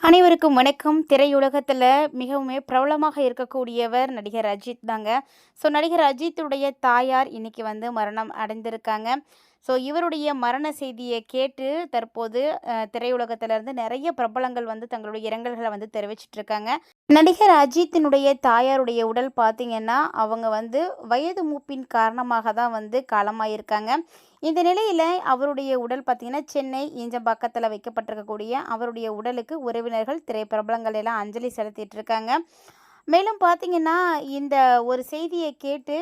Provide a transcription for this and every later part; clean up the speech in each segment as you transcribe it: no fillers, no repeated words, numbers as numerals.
அனைவருக்கும் வணக்கம். திரையுலகத்தில் மிகவுமே பிரபலமாக இருக்கக்கூடியவர் நடிகர் அஜித் தாங்க. நடிகர் அஜித்துடைய தாயார் இன்னைக்கு மரணம் அடைந்திருக்காங்க. இவருடைய மரண செய்தியை கேட்டு தற்போது திரையுலகத்திலிருந்து நிறைய பிரபலங்கள் தங்களுடைய இரங்கல்களை தெரிவிச்சிட்டு இருக்காங்க. நடிகர் அஜித்தினுடைய தாயாருடைய உடல் பார்த்தீங்கன்னா, அவங்க வயது மூப்பின் காரணமாக தான் காலமாயிருக்காங்க. இந்த நிலையில் அவருடைய உடல் பார்த்திங்கன்னா சென்னை ஈஞ்சம்பாக்கத்தில் வைக்கப்பட்டிருக்கக்கூடிய அவருடைய உடலுக்கு உறவினர்கள் திரைப்பிரபலங்கள் எல்லாம் அஞ்சலி செலுத்திட்டு இருக்காங்க. மேலும் பார்த்திங்கன்னா இந்த ஒரு செய்தியை கேட்டு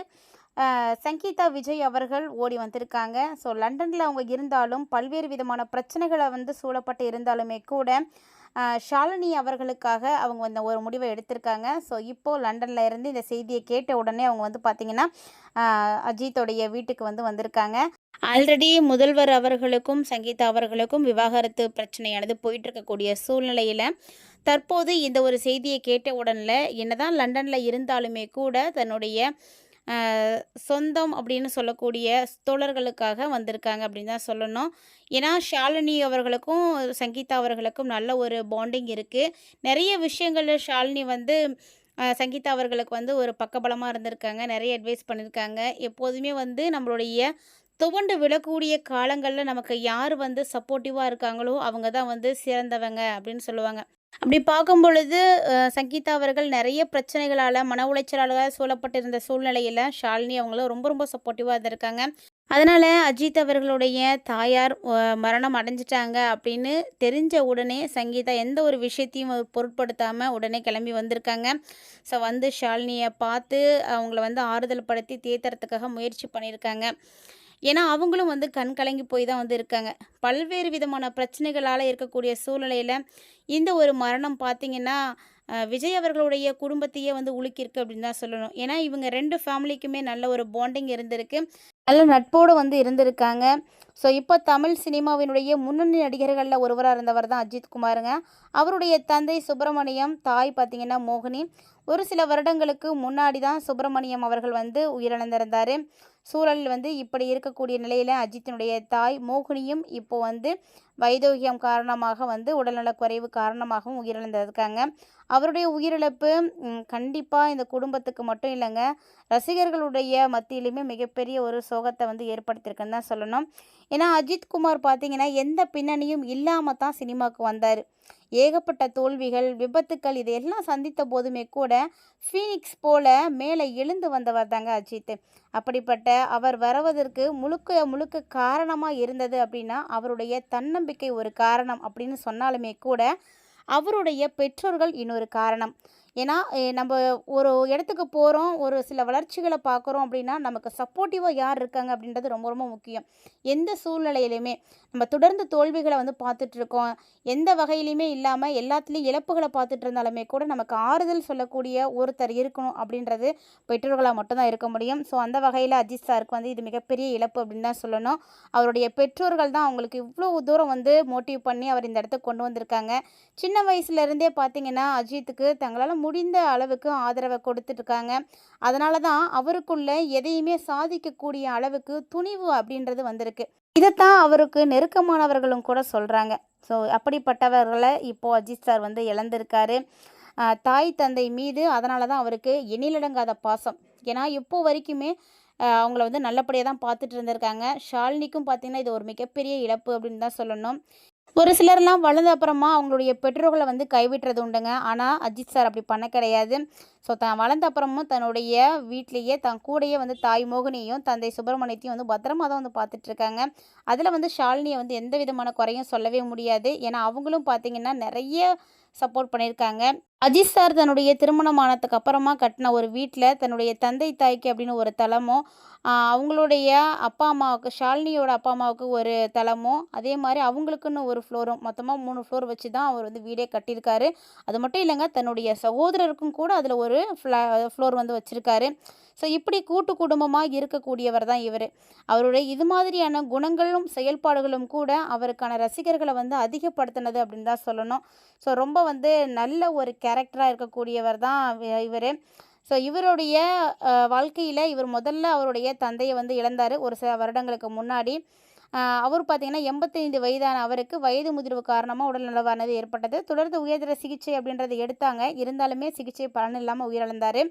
சங்கீதா விஜய் அவர்கள் ஓடி வந்திருக்காங்க. லண்டனில் அவங்க இருந்தாலும் பல்வேறு விதமான பிரச்சனைகளை சூழப்பட்டு இருந்தாலுமே கூட ஷாலினி அவர்களுக்காக அவங்க ஒரு முடிவை எடுத்திருக்காங்க. இப்போது லண்டனில் இருந்து இந்த செய்தியை கேட்ட உடனே அவங்க பார்த்திங்கன்னா அஜித்தோடைய வீட்டுக்கு வந்திருக்காங்க. ஆல்ரெடி முதல்வர் அவர்களுக்கும் சங்கீதா அவர்களுக்கும் விவாகரத்து பிரச்சனையானது போயிட்டு இருக்கக்கூடிய சூழ்நிலையில் தற்போது இந்த ஒரு செய்தியை கேட்ட உடனே என்னதான் லண்டனில் இருந்தாலுமே கூட தன்னுடைய சொந்தம் அப்படின்னு சொல்லக்கூடிய தோழர்களுக்காக வந்திருக்காங்க அப்படின்னு தான் சொல்லணும். ஏன்னா ஷாலினி அவர்களுக்கும் சங்கீதா அவர்களுக்கும் நல்ல ஒரு பாண்டிங் இருக்குது. நிறைய விஷயங்களில் ஷாலினி சங்கீதா அவர்களுக்கு ஒரு பக்கபலமாக இருந்திருக்காங்க. நிறைய அட்வைஸ் பண்ணியிருக்காங்க. எப்போதுமே நம்மளுடைய துவண்டு விழக்கூடிய காலங்களில் நமக்கு யார் சப்போர்ட்டிவாக இருக்காங்களோ அவங்க தான் சிறந்தவங்க அப்படின்னு சொல்லுவாங்க. அப்படி பார்க்கும் பொழுது சங்கீதா அவர்கள் நிறைய பிரச்சனைகளால் மன உளைச்சலால் சூழப்பட்டிருந்த சூழ்நிலையில் ஷாலினி அவங்களும் ரொம்ப ரொம்ப சப்போர்ட்டிவாக இருந்திருக்காங்க. அதனால் அஜித் அவர்களுடைய தாயார் மரணம் அடைஞ்சிட்டாங்க அப்படின்னு தெரிஞ்ச உடனே சங்கீதா எந்த ஒரு விஷயத்தையும் பொருட்படுத்தாமல் உடனே கிளம்பி வந்திருக்காங்க. ஷாலினியை பார்த்து அவங்கள ஆறுதல் படுத்தி தேத்துறதுக்காக முயற்சி பண்ணியிருக்காங்க. ஏன்னா அவங்களும் கண் கலங்கி போய் தான் இருக்காங்க. பல்வேறு விதமான பிரச்சனைகளால் இருக்கக்கூடிய சூழ்நிலையில் இந்த ஒரு மரணம் பார்த்திங்கன்னா விஜய் அவர்களுடைய குடும்பத்தையே உலுக்கியிருக்கு அப்படின்னு தான் சொல்லணும். ஏன்னா இவங்க 2 ஃபேமிலிக்குமே நல்ல ஒரு பாண்டிங் இருந்திருக்கு. நல்ல நட்போடு இருந்திருக்காங்க. இப்போ தமிழ் சினிமாவினுடைய முன்னணி நடிகர்களில் ஒருவராக இருந்தவர் தான் அஜித் குமாருங்க. அவருடைய தந்தை சுப்பிரமணியம், தாய் பார்த்திங்கன்னா மோகினி. ஒரு சில வருடங்களுக்கு முன்னாடி தான் சுப்பிரமணியம் அவர்கள் உயிரிழந்திருந்தார். சூழல் இப்படி இருக்கக்கூடிய நிலையில் அஜித்தினுடைய தாய் மோகினியும் இப்போது வைதோகியம் காரணமாக உடல்நலக்குறைவு காரணமாகவும் உயிரிழந்திருக்காங்க. அவருடைய உயிரிழப்பு கண்டிப்பாக இந்த குடும்பத்துக்கு மட்டும் இல்லைங்க, ரசிகர்களுடைய மத்தியிலுமே மிகப்பெரிய ஒரு சோகத்தை ஏற்படுத்தியிருக்குன்னு தான் சொல்லணும். ஏன்னா அஜித் குமார் பார்த்திங்கன்னா எந்த பின்னணியும் இல்லாமல் தான் சினிமாவுக்கு வந்தார். ஏகப்பட்ட தோல்விகள், விபத்துக்கள் இதையெல்லாம் சந்தித்த போதுமே கூட ஃபீனிக்ஸ் போல மேலே எழுந்து வந்தவர் தாங்க அஜித். அப்படிப்பட்ட அவர் வருவதற்கு முழுக்க முழுக்க காரணமாக இருந்தது அப்படின்னா அவருடைய தன்னம்பிக்கை ஒரு காரணம் அப்படின்னு சொன்னாலுமே கூட அவருடைய பெற்றோர்கள் இன்னொரு காரணம். ஏன்னா நம்ம ஒரு இடத்துக்கு போகிறோம், ஒரு சில வளர்ச்சிகளை பார்க்குறோம் அப்படின்னா நமக்கு சப்போர்ட்டிவாக யார் இருக்காங்க அப்படின்றது ரொம்ப ரொம்ப முக்கியம். எந்த சூழ்நிலையிலையுமே நம்ம தொடர்ந்து தோல்விகளை பார்த்துட்ருக்கோம், எந்த வகையிலையுமே இல்லாமல் எல்லாத்துலேயும் இழப்புகளை பார்த்துட்டு இருந்தாலுமே கூட நமக்கு ஆறுதல் சொல்லக்கூடிய ஒருத்தர் இருக்கணும் அப்படின்றது பெற்றோர்களாக மட்டும்தான் இருக்க முடியும். அந்த வகையில் அஜித் சாருக்கு இது மிகப்பெரிய இழப்பு அப்படின்னு தான் சொல்லணும். அவருடைய பெற்றோர்கள் தான் அவங்களுக்கு இவ்வளோ தூரம் மோட்டிவ் பண்ணி அவர் இந்த இடத்துக்கு கொண்டு வந்திருக்காங்க. சின்ன வயசுலேருந்தே பார்த்திங்கன்னா அஜித்துக்கு தங்களால் முடிந்த அளவுக்கு ஆதரவை கொடுத்துட்ருக்காங்க. அதனால தான் அவருக்குள்ள எதையுமே சாதிக்கக்கூடிய அளவுக்கு துணிவு அப்படின்றது வந்திருக்கு. இதைத்தான் அவருக்கு நெருக்கமானவர்களும் கூட சொல்கிறாங்க. அப்படிப்பட்டவர்களை இப்போது அஜித் சார் இழந்திருக்காரு. தாய் தந்தை மீது அதனால தான் அவருக்கு எண்ணிலடங்காத பாசம். ஏன்னா இப்போ வரைக்குமே அவங்கள நல்லபடியாக தான் பார்த்துட்டு இருந்திருக்காங்க. ஷாலினிக்கும் பார்த்திங்கன்னா இது ஒரு மிகப்பெரிய இழப்பு அப்படின்னு தான் சொல்லணும். ஒரு சிலர்லாம் வளர்ந்த அப்புறமா அவங்களுடைய பெற்றோர்களை கைவிட்டுறது உண்டுங்க. ஆனால் அஜித் சார் அப்படி பண்ண கிடையாது. தான் வளர்ந்த அப்புறமும் தன்னுடைய வீட்லேயே தன் கூடையே தாய் மோகினியையும் தந்தை சுப்பிரமணியத்தையும் பத்திரமா தான் பார்த்துட்ருக்காங்க. அதில் ஷாலினியை எந்த விதமான குறையும் சொல்லவே முடியாது. ஏன்னா அவங்களும் பார்த்திங்கன்னா நிறைய சப்போர்ட் பண்ணியிருக்காங்க. அஜித் சார் தன்னுடைய திருமணமானதுக்கு அப்புறமா கட்டின ஒரு வீட்டில் தன்னுடைய தந்தை தாய்க்கு அப்படின்னு ஒரு தலமும், அவங்களுடைய அப்பா அம்மாவுக்கு ஷாலினியோட அப்பா அம்மாவுக்கு ஒரு தலமும், அதே மாதிரி அவங்களுக்குன்னு ஒரு ஃப்ளோரும், மொத்தமாக 3 ஃப்ளோர் வச்சு தான் அவர் வீடே கட்டியிருக்காரு. அது மட்டும் இல்லைங்க, தன்னுடைய சகோதரருக்கும் கூட அதில் ஒரு ஃப்ளோர் வச்சுருக்காரு. இப்படி கூட்டு குடும்பமாக இருக்கக்கூடியவர் தான் இவர். அவருடைய இது மாதிரியான குணங்களும் செயல்பாடுகளும் கூட அவருக்கான ரசிகர்களை அதிகப்படுத்தினது அப்படின்னு தான் சொல்லணும். ரொம்ப நல்ல ஒரு கேரக்டராக இருக்கக்கூடியவர் தான் இவர். இவருடைய வாழ்க்கையில் இவர் முதல்ல அவருடைய தந்தையை இழந்தார் ஒரு சில வருடங்களுக்கு முன்னாடி. அவர் பார்த்தீங்கன்னா 85 வயதான அவருக்கு வயது முதிர்வு காரணமாக உடல்நலவானது ஏற்பட்டது. தொடர்ந்து உயர்தர சிகிச்சை அப்படின்றத எடுத்தாங்க. இருந்தாலுமே சிகிச்சை பலன் இல்லாமல் உயிரிழந்தார்.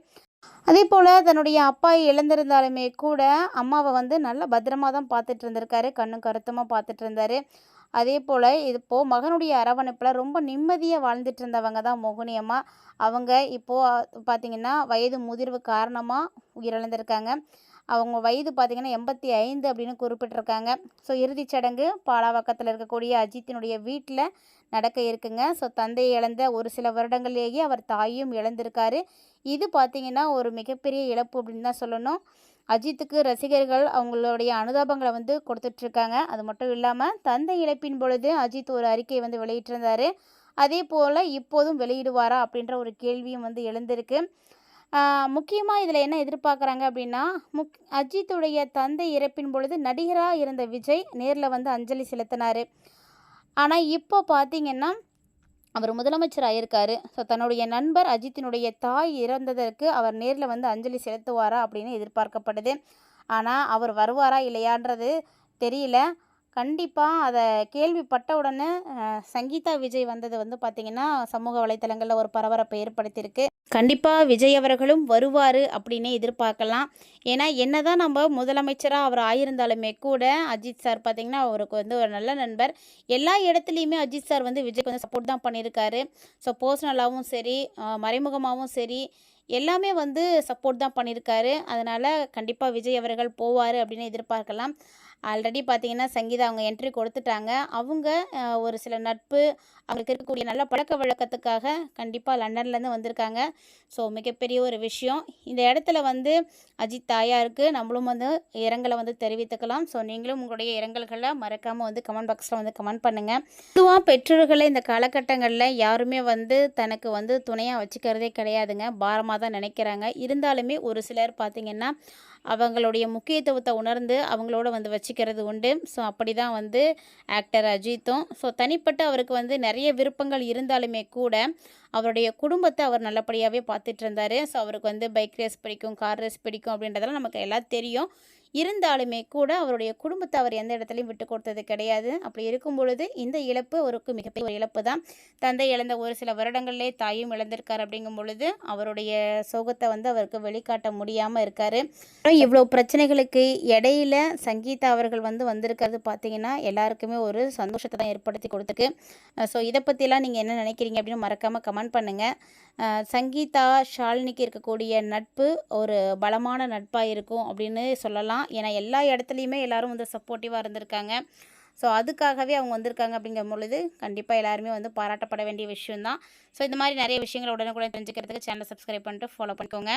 அதேபோல் தன்னுடைய அப்பா இழந்திருந்தாலுமே கூட அம்மாவை வந்து நல்லா பத்திரமா தான் பார்த்துட்டு இருந்திருக்காரு. கண்ணும் கருத்துமாக பார்த்துட்டு இருந்தார். அதே போல் இப்போது மகனுடைய அரவணைப்பில் ரொம்ப நிம்மதியாக வாழ்ந்துட்டு இருந்தவங்க தான் மோகினி அம்மா. அவங்க இப்போது பார்த்திங்கன்னா வயது முதிர்வு காரணமாக உயிரிழந்திருக்காங்க. அவங்க வயது பார்த்திங்கன்னா 85 அப்படின்னு குறிப்பிட்டிருக்காங்க. ஸோ இறுதிச் சடங்கு பாலாவக்கத்தில் இருக்கக்கூடிய அஜித்தினுடைய வீட்டில் நடக்க இருக்குங்க. ஸோ தந்தையை இழந்த ஒரு சில வருடங்கள்லேயே அவர் தாயும் இழந்திருக்காரு. இது பார்த்திங்கன்னா ஒரு மிகப்பெரிய இழப்பு அப்படின்னு தான் சொல்லணும். அஜித்துக்கு ரசிகர்கள் அவங்களுடைய அனுதாபங்களை வந்து கொடுத்துட்ருக்காங்க. அது மட்டும் இல்லாமல் தந்தை இழப்பின் பொழுது அஜித் ஒரு அறிக்கை வந்து வெளியிட்டிருந்தார். அதே போல் இப்போதும் வெளியிடுவாரா அப்படின்ற ஒரு கேள்வியும் வந்து எழுந்திருக்கு. முக்கியமாக இதில் என்ன எதிர்பார்க்குறாங்க அப்படின்னா, அஜித்துடைய தந்தை இறப்பின் பொழுது நடிகராக இருந்த விஜய் நேரில் வந்து அஞ்சலி செலுத்தினார். ஆனால் இப்போ பார்த்தீங்கன்னா அவர் முதலமைச்சர் ஆயிருக்காரு. ஸோ தன்னுடைய நண்பர் அஜித்தினுடைய தாய் இறந்ததற்கு அவர் நேரில் வந்து அஞ்சலி செலுத்துவாரா அப்படின்னு எதிர்பார்க்கப்படுது. ஆனால் அவர் வருவாரா இல்லையான்றது தெரியல. கண்டிப்பாக அதை கேள்விப்பட்ட உடனே சங்கீதா விஜய் வந்தது வந்து பார்த்திங்கன்னா சமூக வலைத்தளங்களில் ஒரு பரபரப்பை ஏற்படுத்தியிருக்கு. கண்டிப்பாக விஜய் அவர்களும் வருவார் அப்படின்னே எதிர்பார்க்கலாம். ஏன்னா என்னதான் நம்ம முதலமைச்சராக அவர் ஆயிருந்தாலுமே கூட அஜித் சார் பார்த்திங்கன்னா அவருக்கு வந்து ஒரு நல்ல நண்பர். எல்லா இடத்துலையுமே அஜித் சார் வந்து விஜய்க்கு வந்து சப்போர்ட் தான் பண்ணியிருக்காரு. ஸோ பர்சனலாகவும் சரி மறைமுகமாகவும் சரி எல்லாமே வந்து சப்போர்ட் தான் பண்ணியிருக்காரு. அதனால் கண்டிப்பாக விஜய் அவர்கள் போவார் அப்படின்னு எதிர்பார்க்கலாம். ஆல்ரெடி பார்த்தீங்கன்னா சங்கீதா அவங்க என்ட்ரி கொடுத்துட்டாங்க. அவங்க ஒரு சில நட்பு அவங்களுக்கு இருக்கக்கூடிய நல்ல பழக்க வழக்கத்துக்காக கண்டிப்பாக லண்டன்லேருந்து வந்திருக்காங்க. ஸோ மிகப்பெரிய ஒரு விஷயம். இந்த இடத்துல வந்து அஜித் தாயாருக்கு நம்மளும் வந்து இரங்கலை வந்து தெரிவித்துக்கலாம். ஸோ நீங்களும் உங்களுடைய இரங்கல்களை மறக்காமல் வந்து கமெண்ட் பாக்ஸில் வந்து கமெண்ட் பண்ணுங்கள். பொதுவாக பெற்றோர்களை இந்த காலகட்டங்களில் யாருமே வந்து தனக்கு வந்து துணையாக வச்சுக்கிறதே கிடையாதுங்க. பாரமாக தான் நினைக்கிறாங்க. இருந்தாலுமே ஒரு சிலர் பார்த்திங்கன்னா அவங்களுடைய முக்கியத்துவத்தை உணர்ந்து அவங்களோட வந்து வச்சுக்கிறது உண்டு. ஸோ அப்படி தான் வந்து ஆக்டர் அஜித்தும். ஸோ தனிப்பட்ட அவருக்கு வந்து நிறைய விருப்பங்கள் இருந்தாலுமே கூட அவருடைய குடும்பத்தை அவர் நல்லபடியாகவே பார்த்துட்டு இருந்தார். ஸோ அவருக்கு வந்து பைக் ரேஸ் பிடிக்கும், கார் ரேஸ் பிடிக்கும் அப்படின்றதெல்லாம் நமக்கு எல்லாம் தெரியும். இருந்தாலுமே கூட அவருடைய குடும்பத்தை அவர் எந்த இடத்துலையும் விட்டு கொடுத்தது கிடையாது. அப்படி இருக்கும் பொழுது இந்த இழப்பு அவருக்கு மிகப்பெரிய ஒரு இழப்பு தான். தந்தை இழந்த ஒரு சில வருடங்களிலே தாயும் இழந்திருக்கார். அப்படிங்கும் பொழுது அவருடைய சோகத்தை வந்து அவருக்கு வெளிக்காட்ட முடியாமல் இருக்கார். இவ்வளோ பிரச்சனைகளுக்கு இடையில சங்கீதா அவர்கள் வந்து வந்திருக்கிறது பார்த்திங்கன்னா எல்லாருக்குமே ஒரு சந்தோஷத்தை தான் ஏற்படுத்தி கொடுத்துருக்கு. ஸோ இதை பற்றிலாம் நீங்கள் என்ன நினைக்கிறீங்க அப்படின்னு மறக்காமல் கமெண்ட் பண்ணுங்கள். சங்கீதா ஷாலினிக்கு இருக்கக்கூடிய நட்பு ஒரு பலமான நட்பாக இருக்கும் அப்படின்னு சொல்லலாம். ஏன்னா எல்லா இடத்துலையுமே எல்லோரும் வந்து சப்போர்ட்டிவாக இருந்திருக்காங்க. ஸோ அதுக்காகவே அவங்க வந்திருக்காங்க அப்படிங்கும் பொழுது கண்டிப்பாக எல்லாருமே வந்து பாராட்டப்பட வேண்டிய விஷயம்தான். ஸோ இந்த மாதிரி நிறைய விஷயங்களை உடனுக்குடன் தெரிஞ்சுக்கிறதுக்கு சேனலை சப்ஸ்கிரைப் பண்ணிட்டு ஃபாலோ பண்ணிக்கோங்க.